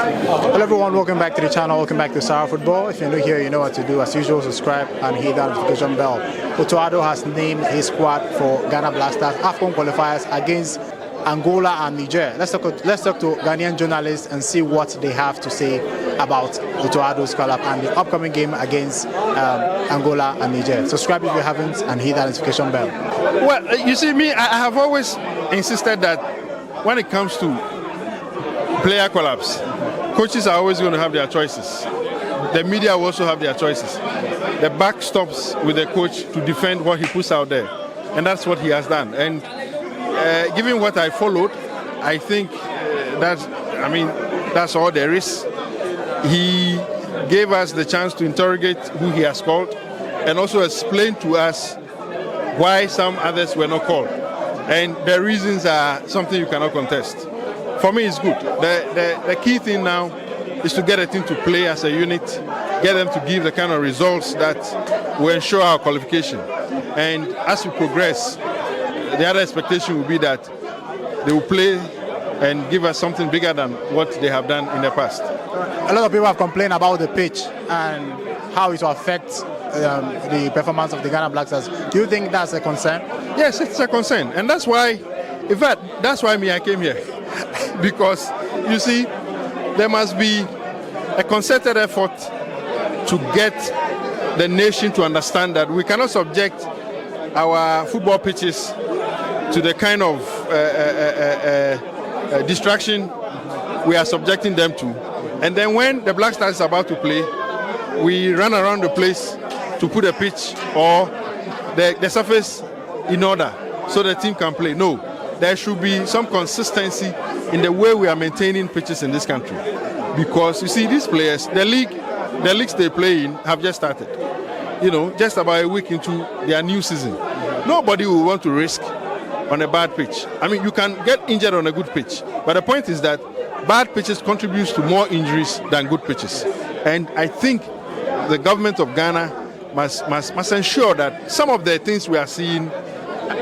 Hello everyone, welcome back to the channel, welcome back to Sahara Football. If you're new here, you know what to do. As usual, subscribe and hit that notification bell. Otto Addo has named his squad for Ghana Black Stars AFCON Qualifiers against Angola and Niger. Let's talk to Ghanaian journalists and see what they have to say about Otto Addo's call-up and the upcoming game against Angola and Niger. Subscribe if you haven't and hit that notification bell. Well, you see, I have always insisted that when it comes to player call-ups, coaches are always going to have their choices. The media will also have their choices. The buck stops with the coach to defend what he puts out there, and that's what he has done. And given what I followed, I think that's all there is. He gave us the chance to interrogate who he has called, and also explain to us why some others were not called. And the reasons are something you cannot contest. For me, it's good. The key thing now is to get a team to play as a unit, get them to give the kind of results that will ensure our qualification. And as we progress, the other expectation will be that they will play and give us something bigger than what they have done in the past. A lot of people have complained about the pitch and how it will affect the performance of the Ghana Black Stars. Do you think that's a concern? Yes, it's a concern. And that's why, in fact, that's why I came here. Because, you see, there must be a concerted effort to get the nation to understand that we cannot subject our football pitches to the kind of distraction we are subjecting them to. And then when the Black Stars is about to play, we run around the place to put a pitch or the surface in order so the team can play. No, there should be some consistency in the way we are maintaining pitches in this country. Because you see, these players, the leagues they play in have just started. You know, just about a week into their new season. Nobody will want to risk on a bad pitch. I mean, you can get injured on a good pitch, but the point is that bad pitches contributes to more injuries than good pitches. And I think the government of Ghana must ensure that some of the things we are seeing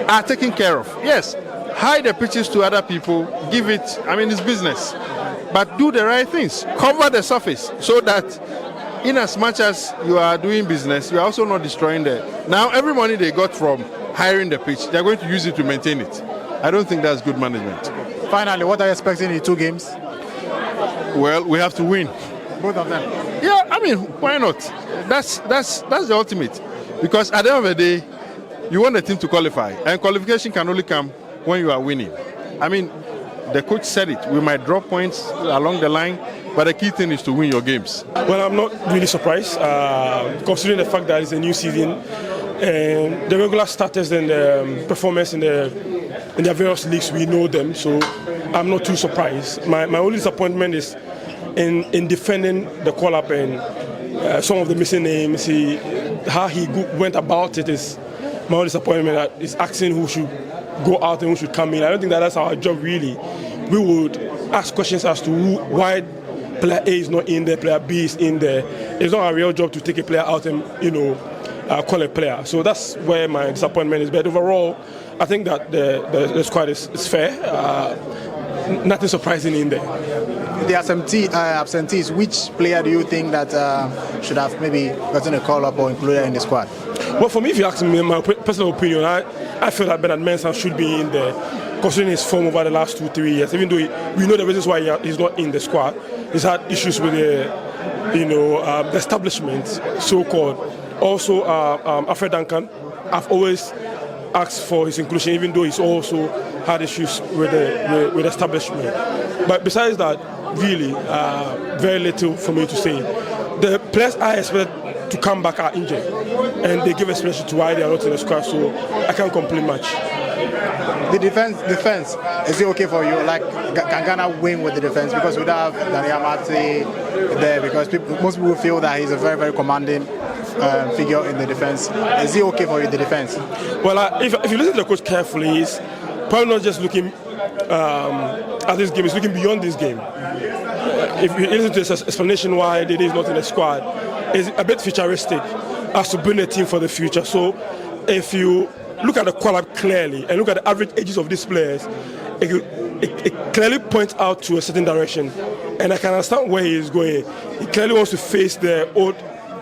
are taken care of. Yes, hide the pitches to other people, give it, it's business. But do the right things. Cover the surface so that in as much as you are doing business, you are also not destroying the... Now, every money they got from hiring the pitch, they're going to use it to maintain it. I don't think that's good management. Finally, what are you expecting in the two games? Well, we have to win. Both of them? Yeah, why not? That's the ultimate. Because at the end of the day, you want the team to qualify. And qualification can only come when you are winning. The coach said it. We might drop points along the line, but the key thing is to win your games. Well, I'm not really surprised, considering the fact that it's a new season. And the regular starters and the performance in their various leagues, we know them, so I'm not too surprised. My only disappointment is in defending the call-up and some of the missing names. How he went about it is my only disappointment. Is asking who should go out and who should come in. I don't think that's our job really. We would ask questions as to why player A is not in there, player B is in there. It's not our real job to take a player out and call a player. So that's where my disappointment is. But overall, I think that the squad is fair. Nothing surprising in there. The absentees, which player do you think that should have maybe gotten a call-up or included in the squad? Well, for me, if you ask me my personal opinion, I feel that Bernard Mensah should be in there, considering his form over the last 2-3 years. Even though we know the reasons why he's not in the squad. He's had issues with the establishment, so-called. Also, Alfred Duncan, I've always asked for his inclusion, even though he's also had issues with establishment. But besides that, really, very little for me to say. The players I expect to come back are injured, and they give explanation to why they are not in the squad, so I can't complain much. The defense, is it okay for you? Like, can Ghana win with the defense? Because we don't have Daniel Amate there, because most people feel that he's a very, very commanding figure in the defense. Is it okay for you, the defense? Well, if you listen to the coach carefully, he's probably not just looking at this game, he's looking beyond this game. If you listen to his explanation why Dede is not in the squad, it's a bit futuristic as to build a team for the future. So if you look at the call-up clearly and look at the average ages of these players, it clearly points out to a certain direction. and I can understand where he is going. He clearly wants to face the old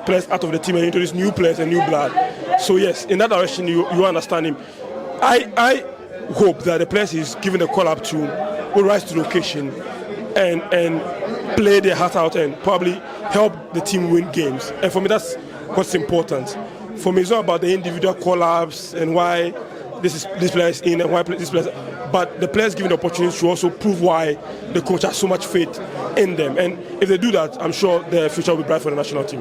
players out of the team and introduce new players and new blood. So yes, in that direction, you understand him. I hope that the players he's giving the call up to will rise to the occasion and play their heart out and probably help the team win games. And for me, that's what's important. For me, it's not about the individual call-ups and why this player is in and why this player, but the players given the opportunity to also prove why the coach has so much faith in them. And if they do that, I'm sure their future will be bright for the national team.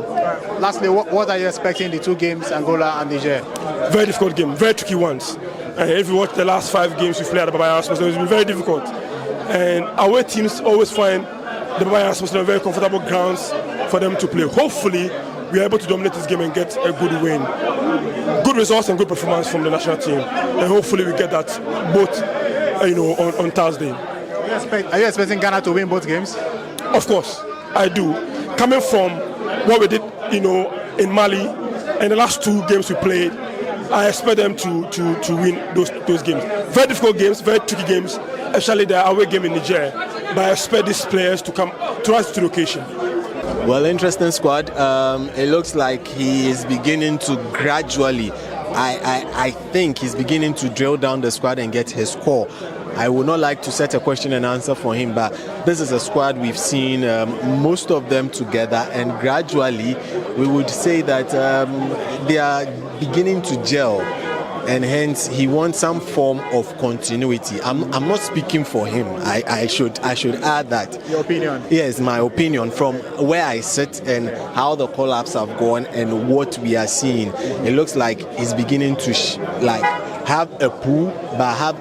Lastly, what are you expecting the 2 games, Angola and Niger? Very difficult game, very tricky ones. And if you watch the last 5 games we played at the Baba Yara Sports, it's been very difficult. And away teams always find the Baba Yara Sports very comfortable grounds for them to play. Hopefully, we are able to dominate this game and get a good win. Good results and good performance from the national team. And hopefully we get that both on Thursday. Are you expecting Ghana to win both games? Of course, I do. Coming from what we did, in Mali and the last 2 games we played, I expect them to win those games. Very difficult games, very tricky games, especially the away game in Niger. But I expect these players to rise to the occasion. Well, interesting squad. It looks like he is beginning to gradually, I think he's beginning to drill down the squad and get his core. I would not like to set a question and answer for him, but this is a squad we've seen most of them together, and gradually we would say that they are beginning to gel, and hence he wants some form of continuity. I'm not speaking for him. I should add that. Your opinion? Yes, my opinion from where I sit and how the call-ups have gone and what we are seeing. It looks like he's beginning to have a pool, but have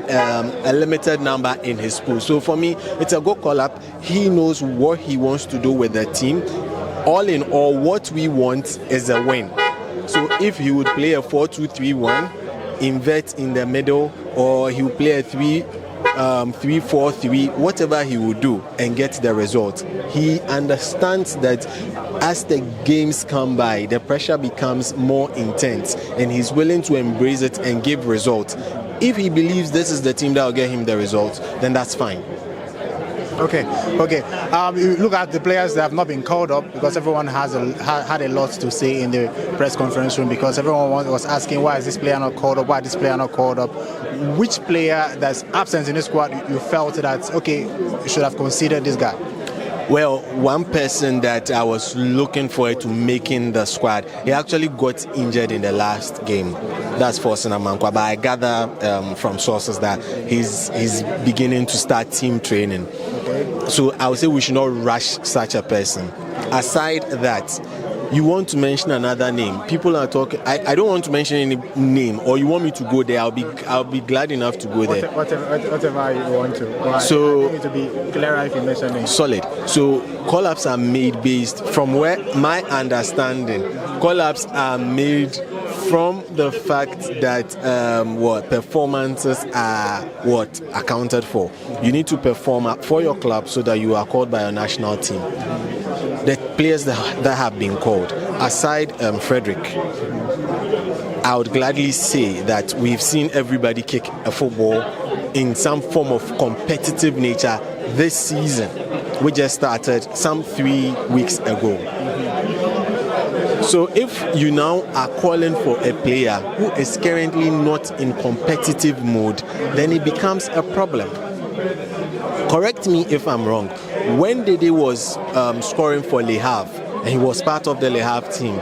a limited number in his pool. So for me, it's a good call-up. He knows what he wants to do with the team. All in all, what we want is a win. So if he would play a 4-2-3-1, invert in the middle, or he will play a 3-4-3, whatever he will do and get the result. He understands that as the games come by, the pressure becomes more intense, and he's willing to embrace it and give results. If he believes this is the team that will get him the results, then that's fine. Okay. You look at the players that have not been called up, because everyone has had a lot to say in the press conference room, because everyone was asking, why is this player not called up? Why is this player not called up? Which player that's absent in the squad you felt that, okay, you should have considered this guy? Well, one person that I was looking forward to making the squad, he actually got injured in the last game. That's Forsen Amankwa, but I gather from sources that he's beginning to start team training. Okay. So I would say we should not rush such a person. Aside that, you want to mention another name. People are talking. I don't want to mention any name, or you want me to go there. I'll be glad enough to go there. Whatever you want to. Well, so I think it to be clearer if you mention names. Solid. So call-ups are made based from where my understanding. Call-ups are made from the fact that performances are accounted for. You need to perform for your club so that you are called by a national team. The players that have been called, aside Frederick, I would gladly say that we've seen everybody kick a football in some form of competitive nature this season. We just started some 3 weeks ago. So if you now are calling for a player who is currently not in competitive mode, then it becomes a problem. Correct me if I'm wrong. When Dede was scoring for Le Havre, and he was part of the Le Havre team,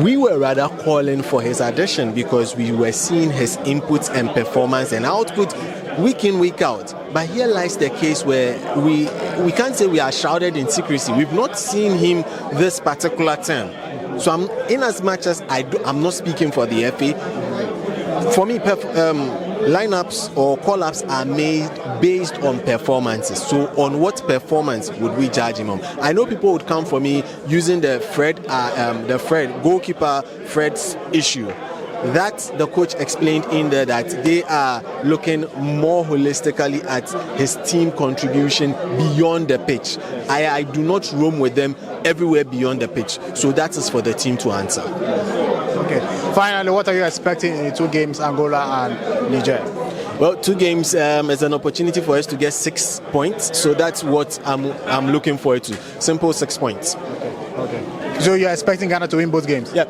we were rather calling for his addition because we were seeing his inputs and performance and output week in, week out. But here lies the case where we can't say we are shrouded in secrecy. We've not seen him this particular term. So in as much as I'm not speaking for the FA, for me, lineups or call-ups are made based on performances. So on what performance would we judge him on? I know people would come for me using the goalkeeper Fred's issue. That the coach explained in there that they are looking more holistically at his team contribution beyond the pitch. I do not roam with them everywhere beyond the pitch. So that is for the team to answer. Okay. Finally, what are you expecting in the 2 games, Angola and Niger? Well, 2 games is an opportunity for us to get 6 points. So that's what I'm looking forward to. Simple 6 points. Okay. So you're expecting Ghana to win both games? Yeah.